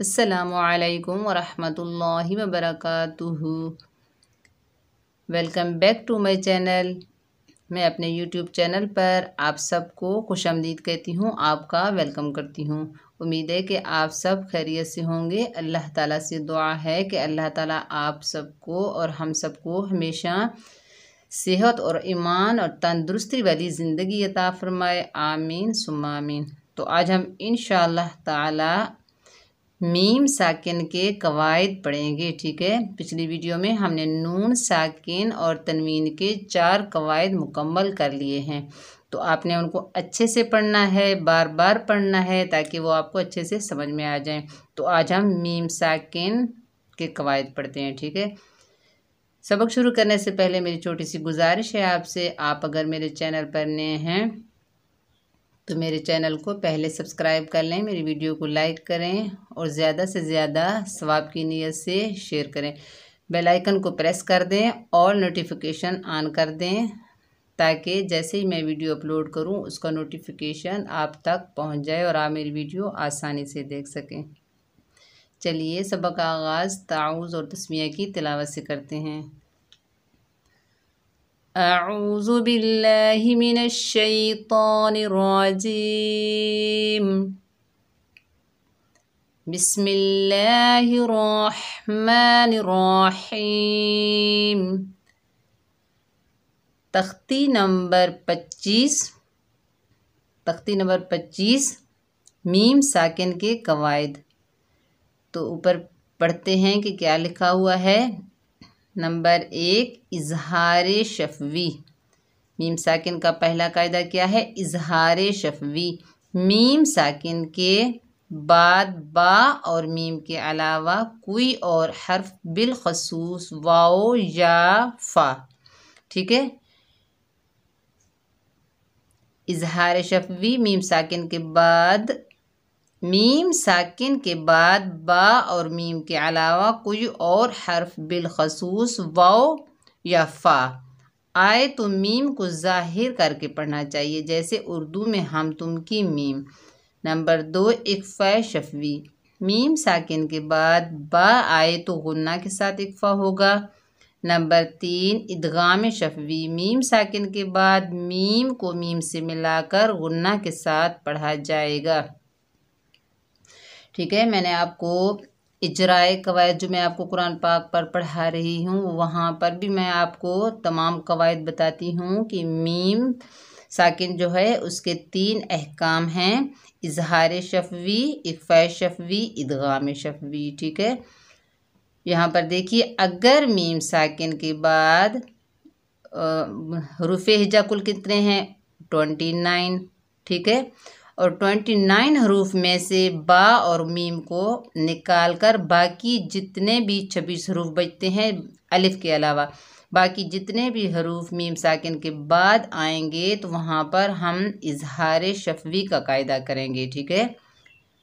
अस्सलामुअलैकुम वरहमतुल्लाहि वबरकातुहू। Welcome back to my channel. मैं अपने यूट्यूब चैनल पर आप सबको खुशामदीद कहती हूँ, आपका वेलकम करती हूँ। उम्मीद है कि आप सब खैरियत से होंगे। अल्लाह ताला से दुआ है कि अल्लाह ताला आप सबको और हम सबको हमेशा सेहत और ईमान और तंदुरुस्ती वाली ज़िंदगी अता फरमाए। आमीन सुम्मा आमीन। तो आज हम इंशाअल्लाह ताला मीम साकिन के कवायद पढ़ेंगे। ठीक है, पिछली वीडियो में हमने नून साकिन और तनवीन के 4 कवायद मुकम्मल कर लिए हैं, तो आपने उनको अच्छे से पढ़ना है, बार बार पढ़ना है ताकि वो आपको अच्छे से समझ में आ जाएं। तो आज हम मीम साकिन के कवायद पढ़ते हैं। ठीक है, सबक शुरू करने से पहले मेरी छोटी सी गुजारिश है आपसे, आप अगर मेरे चैनल पर नए हैं तो मेरे चैनल को पहले सब्सक्राइब कर लें, मेरी वीडियो को लाइक करें और ज़्यादा से ज़्यादा सवाब की नीयत से शेयर करें। बेल आइकन को प्रेस कर दें और नोटिफिकेशन ऑन कर दें ताकि जैसे ही मैं वीडियो अपलोड करूं उसका नोटिफिकेशन आप तक पहुंच जाए और आप मेरी वीडियो आसानी से देख सकें। चलिए सबक का आगाज़ ताऊज़ और तस्मिया की तिलावत से करते हैं। अऊज़ु बिल्लाहि मिनश शैतानिर रजीम। बिस्मिल्लाहिर रहमानिर रहीम। तख्ती नंबर 25 मीम साकिन के कवायद। तो ऊपर पढ़ते हैं कि क्या लिखा हुआ है। नंबर 1 इजहार शफवी। मीम साकिन का पहला कायदा क्या है? इजहार शफवी। मीम साकिन के बाद बा और मीम के अलावा कोई और हर्फ बिलखसूस वाओ या फा। ठीक है, इजहार शफवी मीम साकिन के बाद बा और मीम के अलावा कोई और हर्फ बिलखसूस वाओ या फा आए तो मीम को जाहिर करके पढ़ना चाहिए, जैसे उर्दू में हम तुम की मीम। नंबर 2 इख्फा शफवी। मीम साकिन के बाद बा आए तो गुन्ना के साथ इख्फा होगा। नंबर 3 इदगाम शफवी। मीम साकिन के बाद मीम को मीम से मिलाकर गुन्ना के साथ पढ़ा जाएगा। ठीक है, मैंने आपको इजराए कवायद जो मैं आपको कुरान पाक पर पढ़ा रही हूँ वहाँ पर भी मैं आपको तमाम कवायद बताती हूँ कि मीम साकिन जो है उसके 3 अहकाम हैं, इजहार शफवी, इख्फा शफवी, इदगाम शफवी। ठीक है, यहाँ पर देखिए, अगर मीम साकिन के बाद हरूफ हिजा कुल कितने हैं? 29। ठीक है, और 29 हरूफ में से बा और मीम को निकाल कर बाकी जितने भी 26 हरूफ बचते हैं अलिफ के अलावा, बाकी जितने भी हरूफ मीम साकिन के बाद आएंगे तो वहाँ पर हम इजहार शफवी का कायदा करेंगे। ठीक है,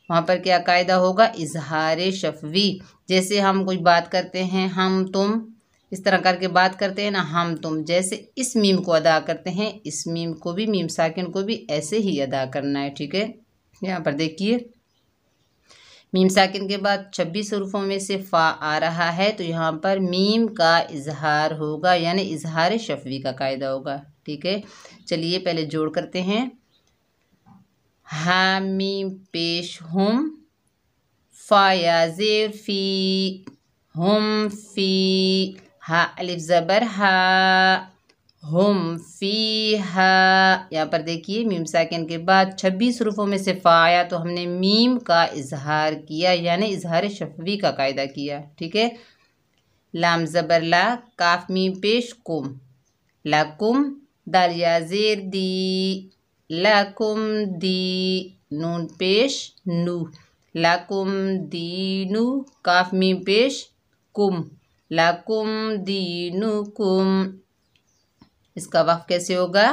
वहाँ पर क्या कायदा होगा? इजहार शफवी। जैसे हम कोई बात करते हैं, हम तुम इस तरह करके बात करते हैं ना, हम तुम, जैसे इस मीम को अदा करते हैं, इस मीम को भी, मीम साकिन को भी ऐसे ही अदा करना है। ठीक है, यहाँ पर देखिए, मीम साकिन के बाद 26 हरूफों में से फ़ा आ रहा है तो यहाँ पर मीम का इजहार होगा, यानी इजहार शफवी का कायदा होगा। ठीक है, चलिए पहले जोड़ करते हैं। हा मीम पेश हुम, फा या ज़ेर फी, हुम फी, हा अलिफ ज़बर हा, हुम फी हा। यहाँ पर देखिए, मीम साकिन के बाद 26 हरूफों में से फ़ा आया तो हमने मीम का इजहार किया, यानी इजहार शफवी का कायदा किया। ठीक है, लाम ज़बर ला, काफ मीम पेश कुम, लकुम, दाल या ज़ेर दी, लकुम दी, नून पेश नू, लकुम दीनु, काफ मीम पेश कुम, लकुम दीनुकुम। इसका वक्फ कैसे होगा?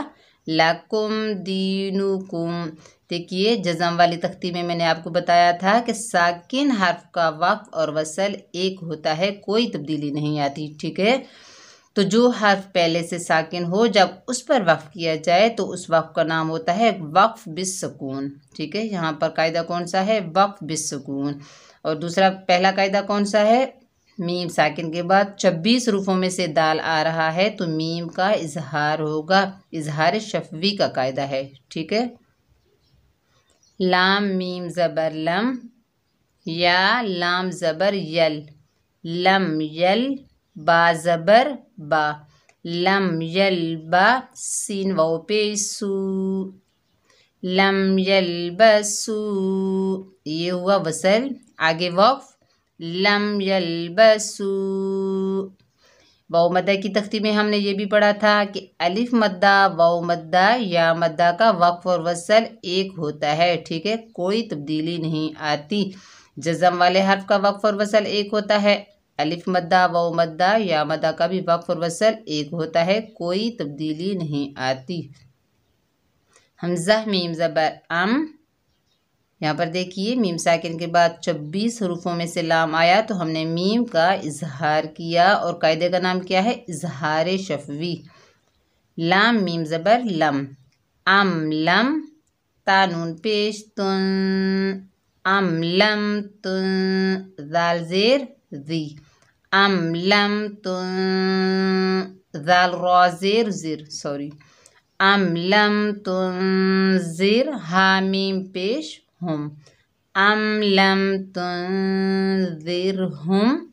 लकुम दीनुकुम। देखिए, जज़म वाली तख्ती में मैंने आपको बताया था कि साकिन हर्फ का वक्फ और वसल एक होता है, कोई तब्दीली नहीं आती। ठीक है, तो जो हर्फ पहले से साकिन हो जब उस पर वक्फ किया जाए तो उस वक्फ का नाम होता है वक्फ बिस्सकून। ठीक है, यहाँ पर कायदा कौन सा है? वक्फ बिस्सकून। और दूसरा पहला कायदा कौन सा है, मीम साकिन के बाद 26 रूफों में से दाल आ रहा है तो मीम का इजहार होगा, इजहार शफवी का कायदा है। ठीक है। लाम मीम ज़बर लम, या लाम ज़बर यल, लम यल, बा ज़बर बा, लम यल बा, सीन वाओ पेश सू, लम यल बसू, ये हुआ वसल। आगे वक्फ, लम यल बसू। वाव मद्दा की तख्ती में हमने ये भी पढ़ा था कि अलिफ मद्दा, वाव मद्दा, या मद्दा का वक्फ और वसल एक होता है। ठीक है, कोई तब्दीली नहीं आती। जज़म वाले हर्फ का वक्फ और वसल एक होता है। अलिफ मद्दा, वाव मद्दा, या मद्दा का भी वक्फ और वसल एक होता है, कोई तब्दीली नहीं आती। हमज़ा मीम ज़बर अम, यहाँ पर देखिए मीम साकिन के बाद 26 हरूफों में से लाम आया तो हमने मीम का इजहार किया और कायदे का नाम क्या है, इजहार शफवी। लाम मीम ज़बर लम, अम लम, तानून पेश तुन, अम लम तुन, दाल ज़ेर ज़ी, अम लम तुन, दाल रॉ ज़ेर ज़िर, सॉरी, अम लम तुनज़िर, हा मीम पेश हम, अम लम तुनज़िर हम,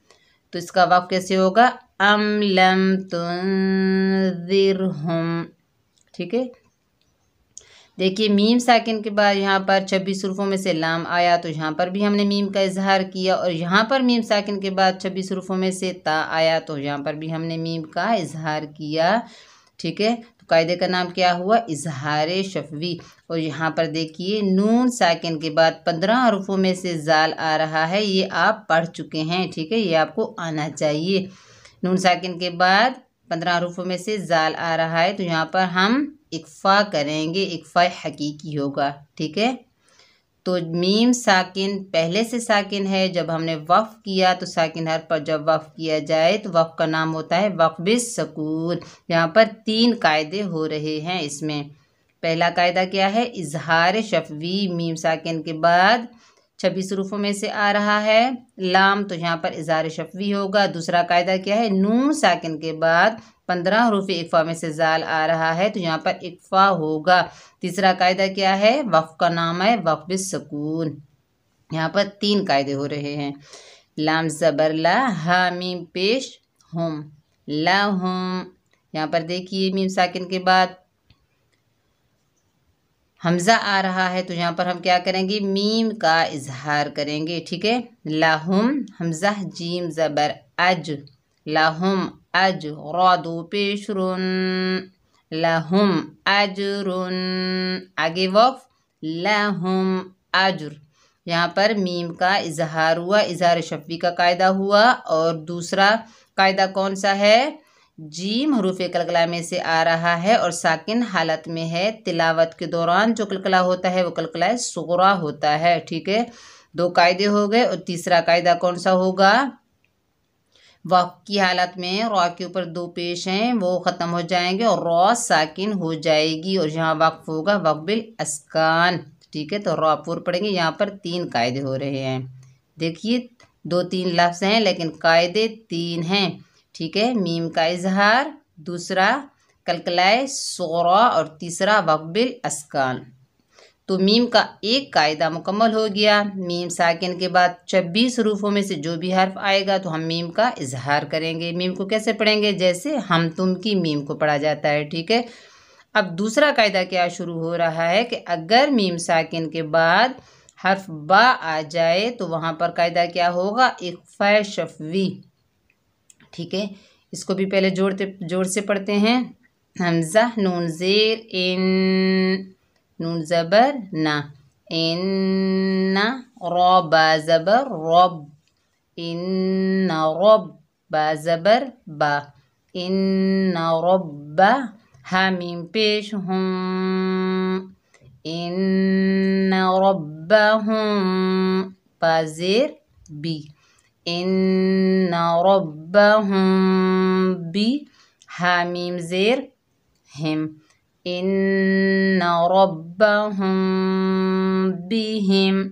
तो इसका वाक़ कैसे होगा, अम लम तुनज़िर हम। ठीक है। देखिए मीम साकिन के बाद यहाँ पर 26 रूफों में से लाम आया तो यहाँ पर भी हमने मीम का इजहार किया, और यहाँ पर मीम साकिन के बाद 26 रूफों में से ता आया तो यहाँ पर भी हमने मीम का इजहार किया। ठीक है, तो कायदे का नाम क्या हुआ, इजहार शफवी। और यहाँ पर देखिए नून साकिन के बाद 15 हरूफों में से जाल आ रहा है, ये आप पढ़ चुके हैं। ठीक है, ये आपको आना चाहिए। नून साकिन के बाद 15 हरूफों में से जाल आ रहा है तो यहाँ पर हम इक्फा करेंगे, इक्फा हकीकी होगा। ठीक है, तो मीम साकिन पहले से साकिन है, जब हमने वक्फ किया तो साकिन हर्फ पर जब वक्फ किया जाए तो वक्फ का नाम होता है वक्फ बिस सकून। यहाँ पर 3 कायदे हो रहे हैं इसमें। पहला कायदा क्या है, इजहार शफवी, मीम साकिन के बाद 26 रूफों में से आ रहा है लाम तो यहाँ पर इजहार शफवी होगा। दूसरा कायदा क्या है, नून साकिन के बाद 15 हरूफ इक्फा में से जाल आ रहा है तो यहाँ पर इक्फा होगा। तीसरा कायदा क्या है, वक्फ का नाम है वक्फ बिस सकून। यहाँ पर 3 कायदे हो रहे हैं। लाम ज़बर ला, हा मीम पेश हम, ला हम। यहाँ पर देखिए मीम साकिन के बाद हमज़ा आ रहा है तो यहाँ पर हम क्या करेंगे, मीम का इजहार करेंगे। ठीक है, लाहुम, हमज़ा जीम ज़बर अज, लाहुम अज, रॉ दो पेश रुन, लाहुम अजरुन। आगे वक्फ, लाहुम अजर। यहाँ पर मीम का इजहार हुआ, इजहार शफवी का कायदा हुआ। और दूसरा कायदा कौन सा है, जीम हरूफ कलकला में से आ रहा है और साकिन हालत में है। तिलावत के दौरान जो कलकला होता है वो कलकला सुगरा होता है। ठीक है, 2 कायदे हो गए। और तीसरा कायदा कौन सा होगा, वक्फ की हालत में रॉ के ऊपर 2 पेश हैं वो ख़त्म हो जाएंगे और रॉ साकिन हो जाएगी और यहाँ वक्फ होगा वक्फ बिल अस्कान। ठीक है, तो रॉ पूर पढ़ेंगे। यहाँ पर 3 कायदे हो रहे हैं। देखिए 2-3 लफ्ज़ हैं लेकिन कायदे 3 हैं। ठीक है, मीम का इजहार, दूसरा कलकलाए सोरा और तीसरा वक्फ बिल अस्कान। तो मीम का एक कायदा मुकम्मल हो गया। मीम साकिन के बाद 26 रूफों में से जो भी हर्फ आएगा तो हम मीम का इजहार करेंगे। मीम को कैसे पढ़ेंगे, जैसे हम तुम की मीम को पढ़ा जाता है। ठीक है, अब दूसरा कायदा क्या शुरू हो रहा है कि अगर मीम साकिन के बाद हर्फ बा आ जाए तो वहाँ पर कायदा क्या होगा, इख्फा शफवी। ठीक है, इसको भी पहले जोड़ से पढ़ते हैं। हमज़ा नून ज़ेर इन, नून ज़बर ना, इन्ना, रॉ बा ज़बर रॉब, इन्ना रॉब, बा ज़बर बा, इन्ना रॉब्बा, हा मीम पेश हम, इन्ना रब्बहुम, बा ज़ेर बी, इन्ना रब्बहुम बी, हा मीम ज़ेर हिम, इन्ना रब्बहुम बिहिम।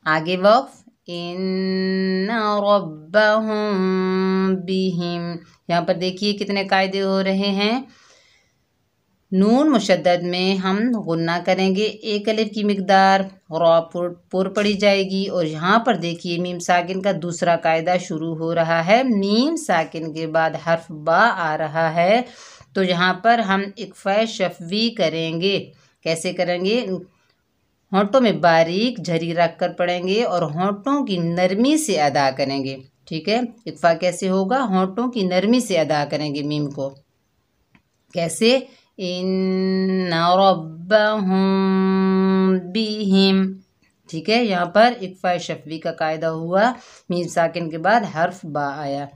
आगे वक्फ, इन्ना रब्बहुम बिहिम। यहाँ पर देखिए कितने कायदे हो रहे हैं। नून मुशद्दद में हम गुन्ना करेंगे, एक अलिफ की मिकदार रॉ पुर पड़ी जाएगी। और यहाँ पर देखिए मीम साकिन का दूसरा कायदा शुरू हो रहा है। मीम साकिन के बाद हर्फ बा आ रहा है, तो यहाँ पर हम इक्फ़ा शफ़वी करेंगे। कैसे करेंगे? होंठों में बारीक झरी रख कर पढ़ेंगे और होंठों की नरमी से अदा करेंगे। ठीक है, इक्फ़ा कैसे होगा? होंठों की नरमी से अदा करेंगे मीम को। कैसे? इन्ना रब्बहुम बिहिम। ठीक है, यहाँ पर इक्फ़ा शफ़वी का कायदा हुआ, मीम साकिन के बाद हर्फ बा आया।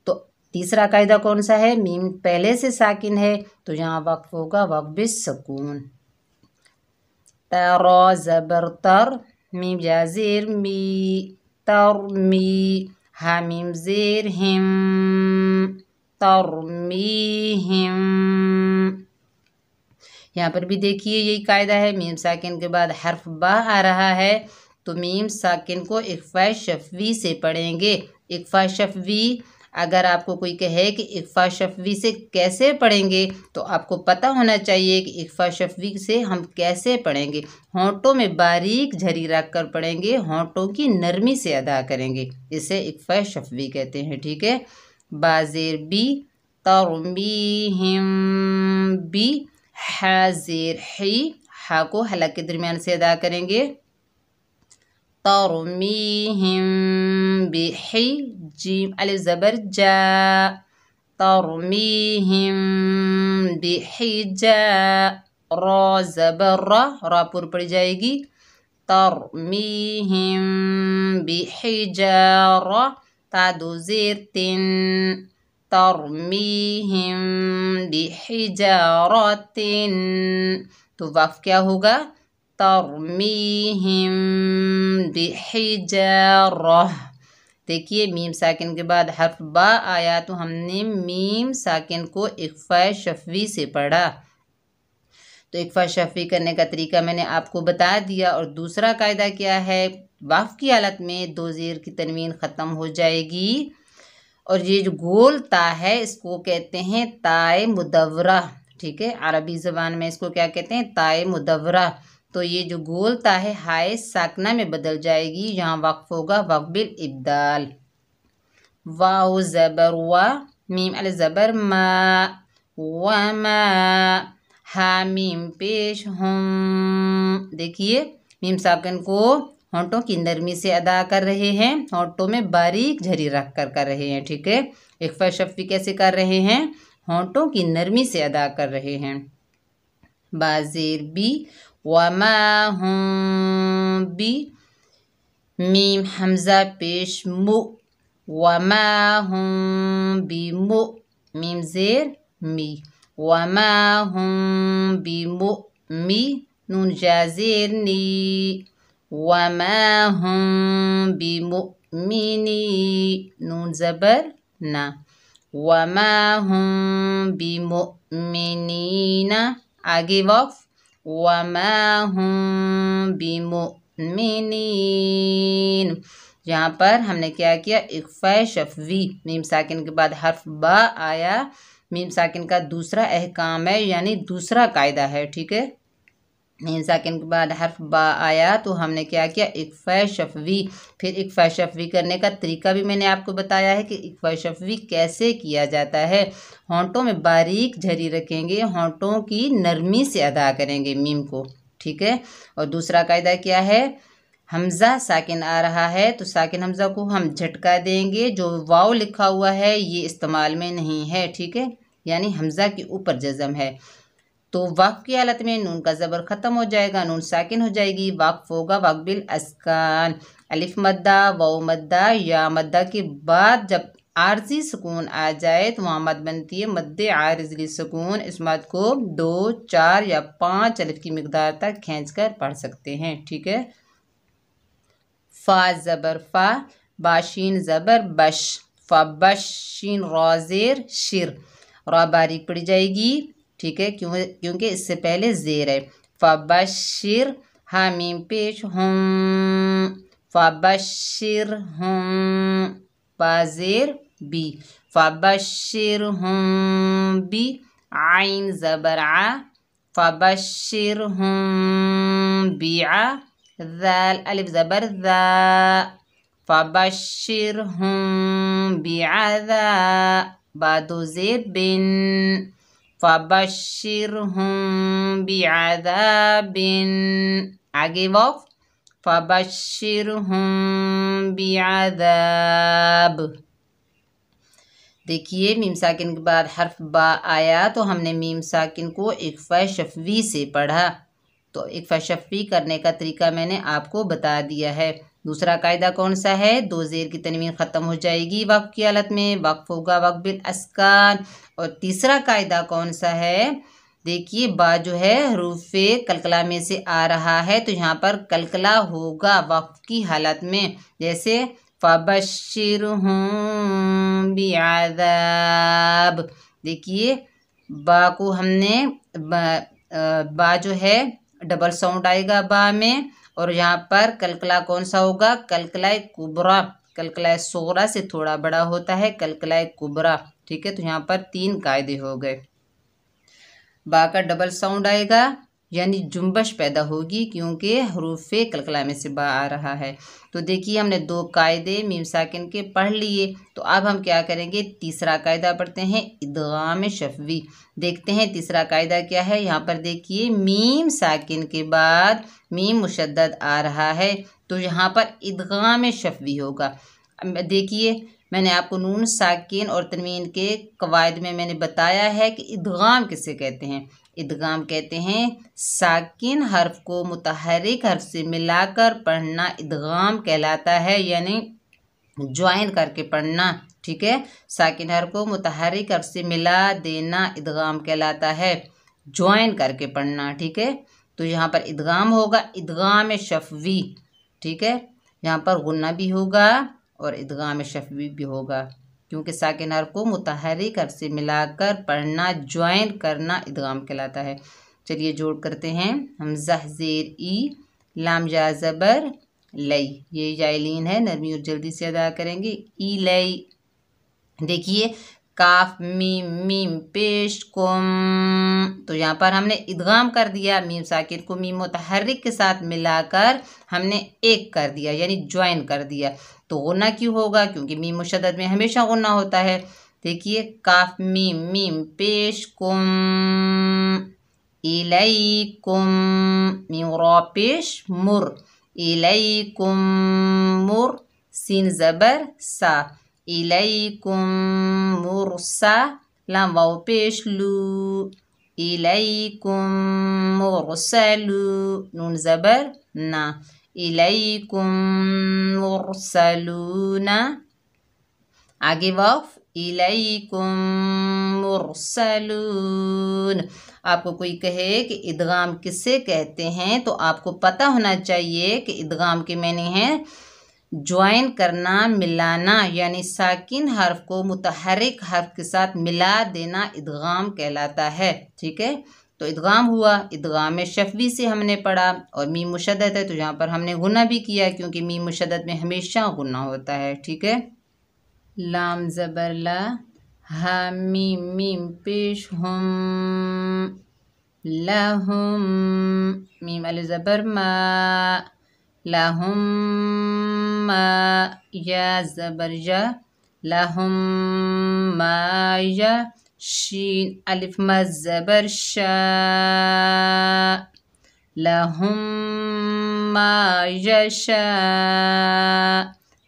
तो तीसरा कायदा कौन सा है? मीम पहले से साकिन है तो यहाँ वक्फ होगा वक्फ बिस्सकून। तरा ज़बर तर, मीम जा ज़ेर मी, तरमी, हा मीम ज़ेर हिम, तरमीहिम। यहाँ पर भी देखिए यही कायदा है। मीम साकिन के बाद हर्फ बा आ रहा है, तो मीम साकिन को इक्फ़ा शफ़वी से पढ़ेंगे। इक्फ़ा शफ़वी, अगर आपको कोई कहे कि इक्फ़ा शफ़वी से कैसे पढ़ेंगे, तो आपको पता होना चाहिए कि इक्फ़ा शफ़वी से हम कैसे पढ़ेंगे। होंठों में बारीक झरी रख कर पढ़ेंगे, होंठों की नरमी से अदा करेंगे, इसे इक्फ़ा शफ़वी कहते हैं। ठीक है, बाज़ेर बी, तरमीहिम बी, हाज़ेर ही, हा को हलक के दरमियान से अदा करेंगे। तरमीहिम बिही, जीम अलिफ ज़बर जा, तरमीहिम बिहिजा, रा ज़बर रा, रा पुर पड़ जाएगी। तरमीहिम बिहिजारा, ता दो ज़ेर तिन, तरमीहिम बिहिजारतिन। तो वक्फ क्या होगा? तरमीहिम बिहिजारा। देखिए मीम साकिन के बाद हर्फ बा आया तो हमने मीम साकिन को इक्फ़ा शफ़वी से पढ़ा। तो इक्फ़ा शफ़वी करने का तरीका मैंने आपको बता दिया। और दूसरा कायदा क्या है? वक्फ की हालत में दो ज़ेर की तनवीन ख़त्म हो जाएगी, और ये जो गोल ता है इसको कहते हैं ताए मुदव्वरा। ठीक है, अरबी ज़बान में इसको क्या कहते हैं? ताए मुदव्वरा। तो ये जो गोल ता है हाय साकना में बदल जाएगी, यहाँ वक्फ होगा वक्फ बिल इब्दाल। वाओ ज़बर वा, मीम अल ज़बर मा, वमा, हा मीम पेश हम। देखिए मीम साकिन को होंठों की नरमी से अदा कर रहे हैं, होंठों में बारीक झरी रख कर रहे हैं। ठीक है, इक्फ़ा शफ़वी कैसे कर रहे हैं? होंठों की नरमी से अदा कर रहे हैं। बाज़ेर बी, वमा हम बी, मीम हमज़ा पेश मु, वमा हम बी मु, मीम ज़ेर मी, वमा हम बी मु मी, नून जाज़ेर नी, वमा हम बिमुमिनी, नून ज़बर ना, वमा हम बिमुमिनीना। आगे वक्फ, वमा हम बिमुमिनीन। यहाँ पर हमने क्या किया? इक्फ़ा शफ़वी, मीम साकिन के बाद हर्फ बा आया, मीम साकिन का दूसरा अहकाम है, यानी दूसरा कायदा है। ठीक है, मीम साकिन के बाद हर्फ बा आया तो हमने क्या किया? इक्फ़ा शफ़वी। फिर इक्फ़ा शफ़वी करने का तरीका भी मैंने आपको बताया है कि इक्फ़ा शफ़वी कैसे किया जाता है। होंठों में बारीक झरी रखेंगे, होंठों की नरमी से अदा करेंगे मीम को। ठीक है, और दूसरा कायदा क्या है? हमज़ा साकिन आ रहा है तो साकिन हमज़ा को हम झटका देंगे, जो वाव लिखा हुआ है ये इस्तेमाल में नहीं है। ठीक है, यानी हमज़ा के ऊपर जज़म है, तो वक्फ की हालत में नून का ज़बर ख़त्म हो जाएगा, नून साकिन हो जाएगी, वक्फ होगा वक्फ बिल अस्कान। अलिफ मद्दा, वाव मद्दा, या मद्दा के बाद जब आर्जी सुकून आ जाए तो वहाँ मद बनती है मद्दे आरिज़ी सुकून। इस मद को 2, 4 या 5 अलिफ की मिकदार तक खींच कर पढ़ सकते हैं। ठीक है, फ़ा ज़बर फ़ा, बाशीन ज़बर बश, फ़बश, शीन रा ज़ेर शिर, रा बारीक पड़ जाएगी। ठीक है, क्योंकि इससे पहले ज़ेर है। फ़बशिर, हा मीम पेश हम, फबश्शिरहुम, बाज़ेर बी, फबश्शिरहुम बी, आइन ज़बर आ, फबश्शिरहुम बिआ, ज़ाल अलिफ ज़बर ज़ा, फबश्शिरहुम बिअज़ाब, बादो ज़ेर बिन, फबश्शिरहुम बिअज़ाबिन, आगे वाव, फबश्शिरहुम बिअज़ाब। देखिए मीम साकिन के बाद हर्फ बा आया तो हमने मीम साकिन को इख्फा शफ़वी से पढ़ा। तो इख्फा शफ़वी करने का तरीका मैंने आपको बता दिया है। दूसरा कायदा कौन सा है? दो ज़ेर की तनवीन ख़त्म हो जाएगी वक्फ की हालत में, वक्फ होगा वक्फ बिल अस्कान। और तीसरा कायदा कौन सा है? देखिए बा जो है हरूफ़े कलकला में से आ रहा है तो यहाँ पर कलकला होगा वक्फ की हालत में। जैसे फबश्शिरहुम बिअज़ाब, देखिए बा को हमने बा जो है डबल साउंड आएगा बा में, और यहाँ पर कलकला कौन सा होगा? कलकला कुबरा, कलकला सोगरा से थोड़ा बड़ा होता है कलकला कुबरा। ठीक है, तो यहाँ पर तीन कायदे हो गए। बा का डबल साउंड आएगा यानी जुम्बश पैदा होगी क्योंकि हरूफ़े कलकला में से बा आ रहा है। तो देखिए हमने दो कायदे मीम साकिन के पढ़ लिए। तो अब हम क्या करेंगे? तीसरा कायदा पढ़ते हैं, इदगाम शफ़वी। देखते हैं तीसरा कायदा क्या है। यहाँ पर देखिए मीम साकिन के बाद मीम मुशद्दद आ रहा है तो यहाँ पर इदगाम शफ़वी होगा। देखिए मैंने आपको नून साकिन और तनवीन के कवायद में मैंने बताया है कि इदगाम किसे कहते हैं। इदगाम कहते हैं साकिन हर्फ को मुतहरिक हर्फ से मिलाकर पढ़ना इदगाम कहलाता है, यानी ज्वाइन करके पढ़ना। ठीक है, साकिन हर्फ को मुतहरिक हर्फ से मिला देना इदगाम कहलाता है, ज्वाइन करके पढ़ना। ठीक है, तो यहाँ पर इदगाम होगा, इदगाम शफ़वी। ठीक है, यहाँ पर गुन्ना भी होगा और इदगाम शफ़वी भी होगा क्योंकि साकिन हर्फ को मुतहरिक हर्फ से मिलाकर पढ़ना ज्वाइन करना इदगाम कहलाता है। चलिए जोड़ करते हैं। हमज़ा ज़ेर ई, लाम जा ज़बर लई, ये जाइलीन है, नरमी और जल्दी से अदा करेंगे। ई लई। देखिए काफ मीम मीम पेश कुम, तो यहाँ पर हमने इदगाम कर दिया, मीम साकिन को मीम मुतहर्रिक के साथ मिलाकर हमने एक कर दिया यानी ज्वाइन कर दिया। तो गुन्ना क्यों होगा? क्योंकि मीम मुशद्दद में हमेशा गुन्ना होता है। देखिए काफ मीम मीम पेश कुम, इलैकुम, मीम रा पेश मुर, इलैकुम मुर, सीन ज़बर सा, इलैकुम मुरसा, लाम वाव पेश लू, इलैकुम मुरसलू, नून ज़बर ना, इलैकुम मुरसलूना, आगे वाव, इलैकुम मुरसलून। आपको कोई कहे कि इदगाम किसे कहते हैं तो आपको पता होना चाहिए कि इदगाम के माने हैं ज्वाइन करना, मिलाना, यानी साकिन हर्फ को मुतहरिक हर्फ के साथ मिला देना इदगाम कहलाता है। ठीक है, तो इदगाम हुआ, इदगाम शफ़वी से हमने पढ़ा। और मीम मुशद्दद है तो यहाँ पर हमने गुन्ना भी किया क्योंकि मीम मुशद्दद में हमेशा गुन्ना होता है। ठीक है, लाम ज़बर ला, हा मीम मीम पेश हुम, लहुम, मीम अलिफ ज़बर मा, लहुम मा, या ज़बर या, लहुम मा या, शीन अलिफ मा ज़बर शा, लहुम मा यशा,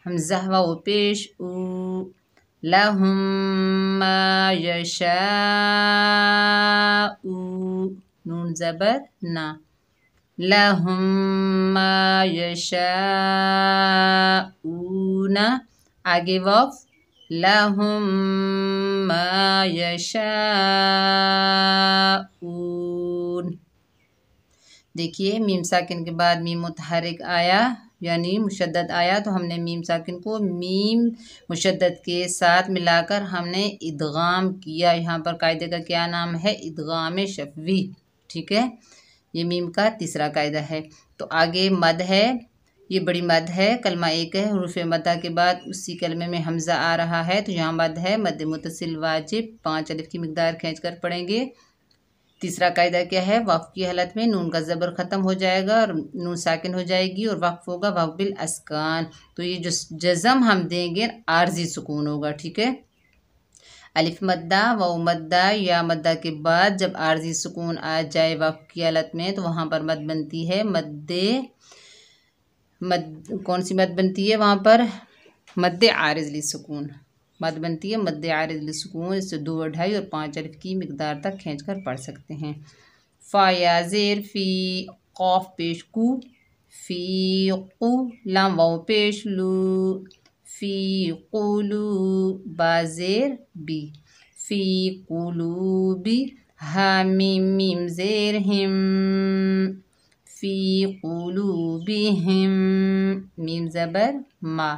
हमज़ा वाव पेश ऊ, लहुम मा यशाऊ, नून ज़बर ना, लहुम मा यशाऊना, आगे वाव, लहुम मा यशाऊन। देखिए मीम साकिन के बाद मीम मुतहरिक आया यानी मुशद्दद आया तो हमने मीम साकिन को मीम मुशद्दद के साथ मिलाकर हमने इदगाम किया। यहाँ पर कायदे का क्या नाम है? इदगाम शफ़वी। ठीक है, ये मीम का तीसरा कायदा है। तो आगे मद है, ये बड़ी मद है, कलमा एक है, हुरूफ मद्दा के बाद उसी कलमे में हमज़ा आ रहा है तो यहाँ मद है, मद मुतसिल वाजिब 5 अलिफ की मिकदार खींच कर पढ़ेंगे। तीसरा कायदा क्या है, वक्फ की हालत में नून का ज़बर ख़त्म हो जाएगा और नून साकिन हो जाएगी और वक्फ होगा वक्फ बिल अस्कान। तो ये जो जज़म हम देंगे आर्जी सुकून होगा, ठीक है। अलिफ मद्दा व मद्दा या मद्दा के बाद जब आर्जी सुकून आ जाए वक्फ की हालत में तो वहाँ पर मद बनती है कौन सी मद बनती है वहाँ पर, मद्दे आरिज़ सुकून मद बनती है, मद्दे आरिज़ सुकून। इससे 2 और 2.5 और 5 अलिफ की मिकदार तक खींच कर पढ़ सकते हैं। फ़ा या ज़ेर फ़ी, क़ाफ़ पेश कू, फ़ी कू, लाम वाव पेश लू, फ़ी क़ुलू, बा ज़ेर बी, फ़ी क़ुलूबी, हा मीम मीम ज़ेर हिम, फ़ी क़ुलूबिहिम, मीम ज़बर मा,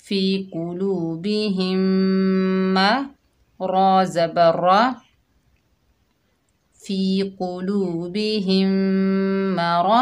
फ़ी क़ुलूबिहिम मा, रा ज़बर रा, फ़ी क़ुलूबिहिम मरा,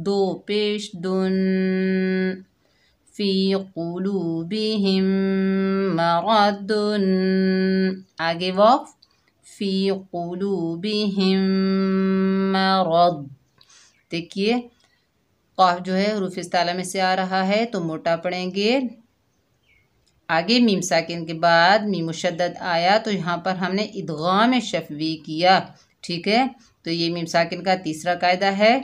2 पेश दुन, फ़ी क़ुलूबिहिम मरदुन, आगे वक़्फ, फ़ी क़ुलूबिहिम मरद। देखिए क़ाफ जो है हुरूफ इस्ताला में से आ रहा है तो मोटा पढ़ेंगे। आगे मीम साकिन के बाद मीम मुशद्दद आया तो यहाँ पर हमने इदगाम शफ़वी किया, ठीक है। तो ये मीम साकिन का तीसरा कायदा है।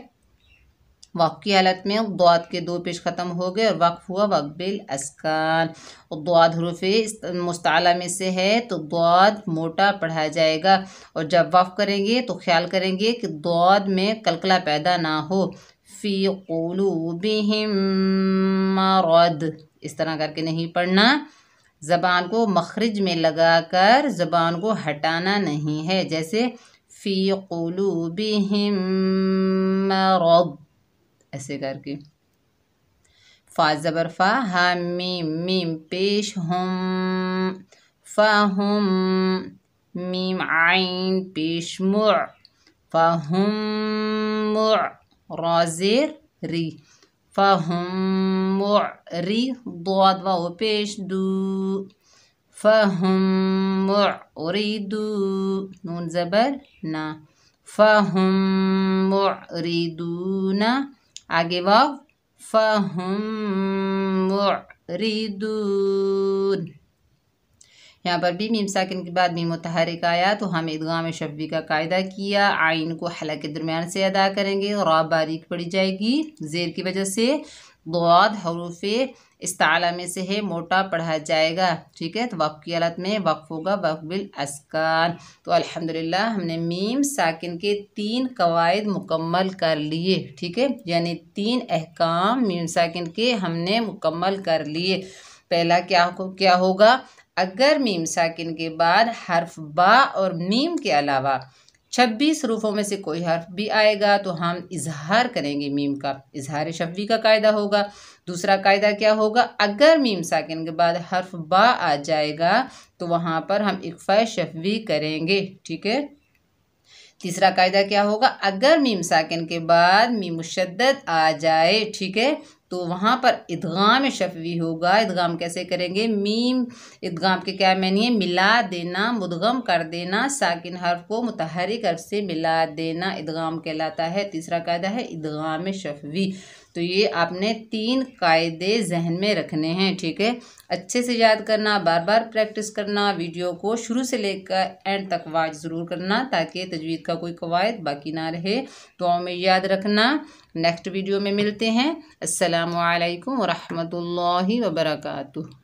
वक़्फ़ की हालत में ज़ाद के 2 पेश ख़त्म हो गए और वक़्फ़ हुआ वक़्फ़ बिल अस्कान। और ज़ाद हुरूफ़ मुस्ताला में से है तो ज़ाद मोटा पढ़ा जाएगा और जब वक़्फ़ करेंगे तो ख्याल करेंगे कि ज़ाद में कलकला पैदा ना हो। फ़ी क़ुलूबिहिम मरद, इस तरह करके नहीं पढ़ना, ज़बान को मखरिज में लगाकर ज़बान को हटाना नहीं है। जैसे फ़ी क़ुलूबिहिम मरद, ऐसे करके। फ़ा ज़बर फ़ा, हा मीम मीम पेश हम, फ़हुम, मीम आइन पेश मुअ, फ़हुम मुअ, रा ज़ेर री, फ़हुम मुअरी, ज़ाद वाव पेश दू, फ़हुम मुअरिदू, नून ज़बर ना, फ़हुम मुअरिदूना, आगे वाव, फ़हुम मुअरिदून। यहाँ पर भी मीम साकिन के बाद मीम मुतहरिक आया तो हम इदगाम शफ़वी का कायदा किया। आइन को हलक के दरमियान से अदा करेंगे, रा बारीक पड़ी जाएगी ज़ेर की वजह से। ज़ाद हुरूफ़े इस्ताला में से है, मोटा पढ़ा जाएगा, ठीक है। तो वक़्फ़ की हालत में वक़्फ़ होगा वक़्फ़ बिल अस्कान। तो अल्हम्दुलिल्लाह हमने मीम साकिन के 3 कवायद मुकम्मल कर लिए, ठीक है। यानी 3 अहकाम मीम साकिन के हमने मुकम्मल कर लिए। पहला क्या होगा, अगर मीम साकिन के बाद हर्फ बा और मीम के अलावा 26 हरूफों में से कोई हर्फ भी आएगा तो हम इजहार करेंगे मीम का, इजहार शफ़वी का कायदा होगा। दूसरा कायदा क्या होगा, अगर मीम साकिन के बाद हर्फ बा आ जाएगा तो वहाँ पर हम इख्फ़ा शफ़वी करेंगे, ठीक है। तीसरा कायदा क्या होगा, अगर मीम साकिन के बाद मीम मुशद्दद आ जाए, ठीक है, तो वहाँ पर इदगाम शफ़वी होगा। इदगाम कैसे करेंगे, मीम इदगाम के क्या मानी है, मिला देना, मुदगम कर देना, साकिन हर्फ को मुतहरिक हर्फ से मिला देना इदगाम कहलाता है। तीसरा कायदा है इदगाम शफ़वी। तो ये आपने 3 कायदे जहन में रखने हैं, ठीक है। अच्छे से याद करना, बार बार प्रैक्टिस करना, वीडियो को शुरू से लेकर एंड तक वॉच ज़रूर करना ताकि तजवीद का कोई कवायद बाकी ना रहे। दुआओं में याद रखना। नेक्स्ट वीडियो में मिलते हैं। अस्सलामु अलैकुम व रहमतुल्लाहि व बरकातुहू।